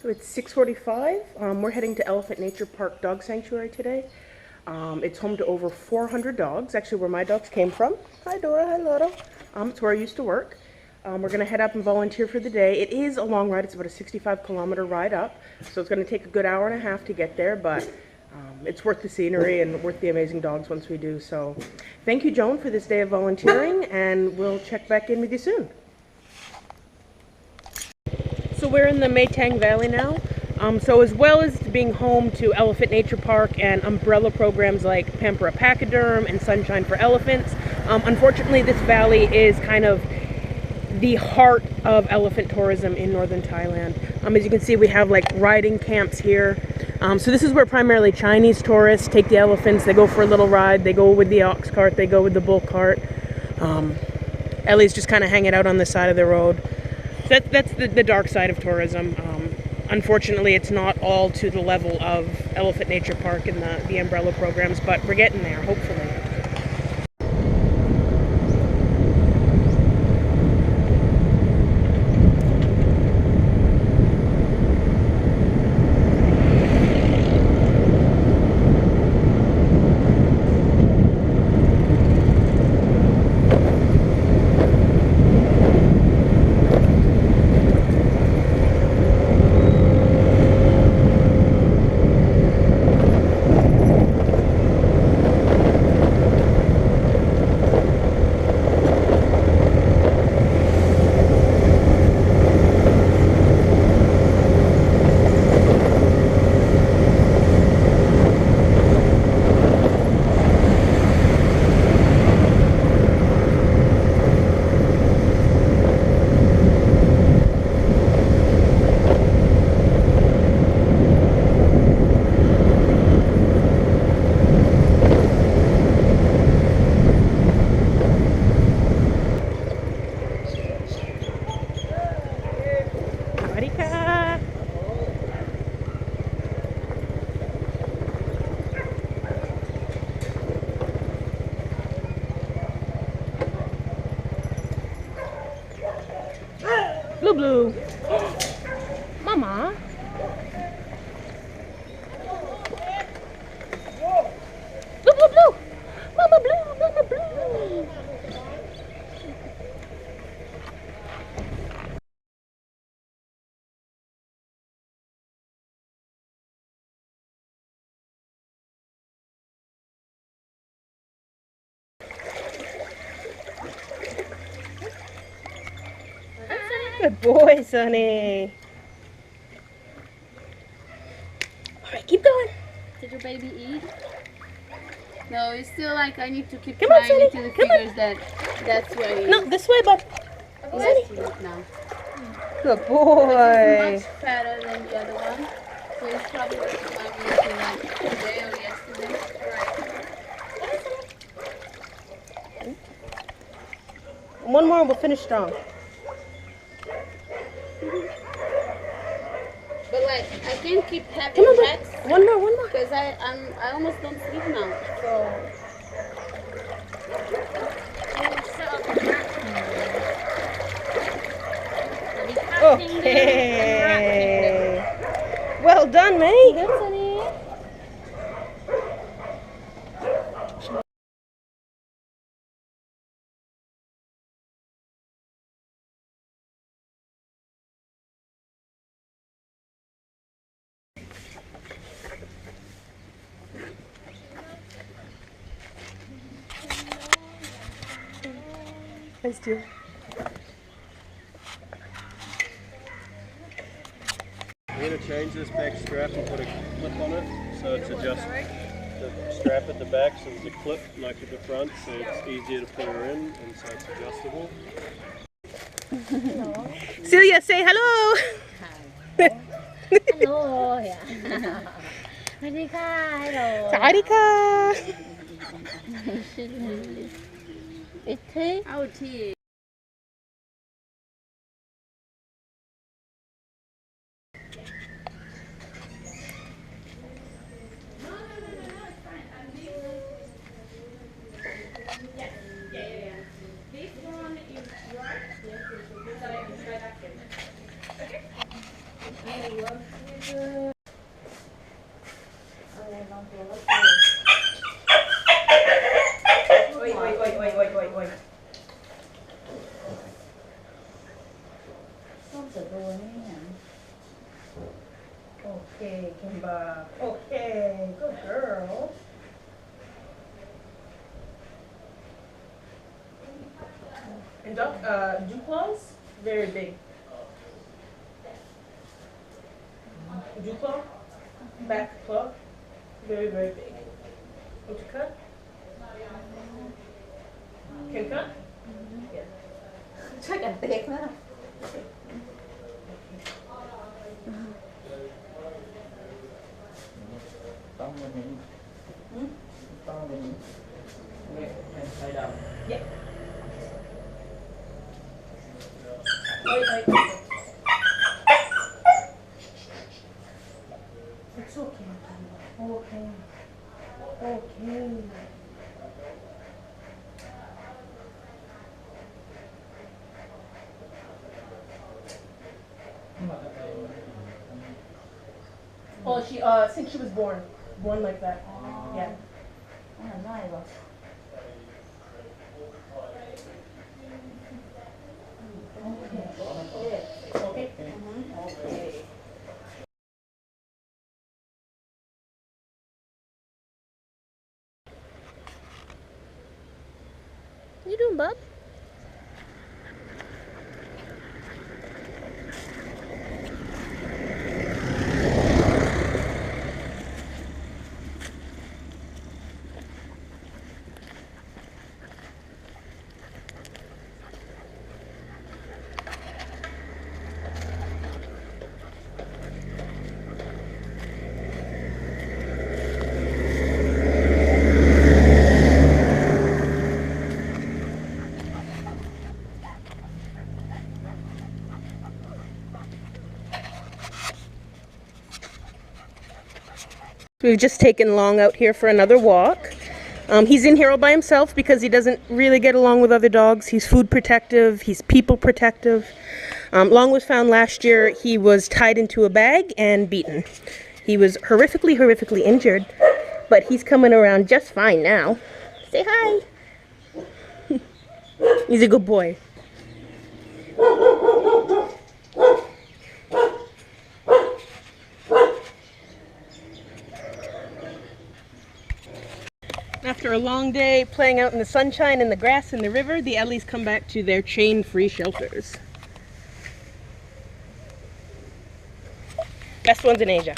So it's 6:45. We're heading to Elephant Nature Park Dog Sanctuary today. It's home to over 400 dogs, actually where my dogs came from. Hi Dora, hi Lotto. It's where I used to work. We're going to head up and volunteer for the day. It is a long ride. It's about a 65-kilometer ride up, so it's going to take a good hour and a half to get there, but it's worth the scenery and worth the amazing dogs once we do. So thank you, Joan, for this day of volunteering, and we'll check back in with you soon. So we're in the Maytang Valley now. So as well as being home to Elephant Nature Park and umbrella programs like Pamper Pachyderm and Sunshine for Elephants, unfortunately this valley is kind of the heart of elephant tourism in northern Thailand. As you can see, we have like riding camps here. So this is where primarily Chinese tourists take the elephants. They go for a little ride. They go with the ox cart. They go with the bull cart. Ellie's just kind of hanging out on the side of the road. That's the dark side of tourism. Unfortunately, it's not all to the level of Elephant Nature Park and the umbrella programs, but we're getting there, hopefully. Blue Blue. Mama. Blue Blue Blue. Mama Blue, Mama Blue. Good boy, Sonny. All right, keep going. Did your baby eat? No, it's still like I need to keep Come on, trying Sonny. into the figures that's where he No, this way, bud. let's eat now. Good He's boy. much fatter than the other one. So he's probably eating like today or yesterday. One more and we'll finish strong. But like I can't keep having pets One more. because I almost don't sleep now. So Okay. Well done, mate. good, Sonny. Nice deal. We're going to change this back strap and put a clip on it so it's adjust the strap at the back so there's a clip like at the front so it's easier to put her in and so it's adjustable. Celia, say hello. Hello. Yeah. Hello. Sarika. Oh, tea. Oi, oi, oi, oi, oi, oi, oi. ต้องเสร็จตัวนี่โอเค Kimba. Okay, good girl. And dew claws, very big. Dew claw, back claw, very, very big. Want to cut? Can cut? Yeah. ช่วยกันเตะนะ ต้องมันนี้ต้องมันนี้เนี่ยไข่ดำ Yeah. Oi, oi, oi. It's okay. Okay. Okay. Oh, she since she was born like that. Yeah. ง่ายว่ะ Okay. Okay. What you doing, bub? We've just taken Long out here for another walk. He's in here all by himself because he doesn't really get along with other dogs. He's food protective, he's people protective. Long was found last year. He was tied into a bag and beaten. He was horrifically injured, but he's coming around just fine now. Say hi. He's a good boy. After a long day playing out in the sunshine, in the grass, in the river, the Ellies come back to their chain-free shelters. Best ones in Asia.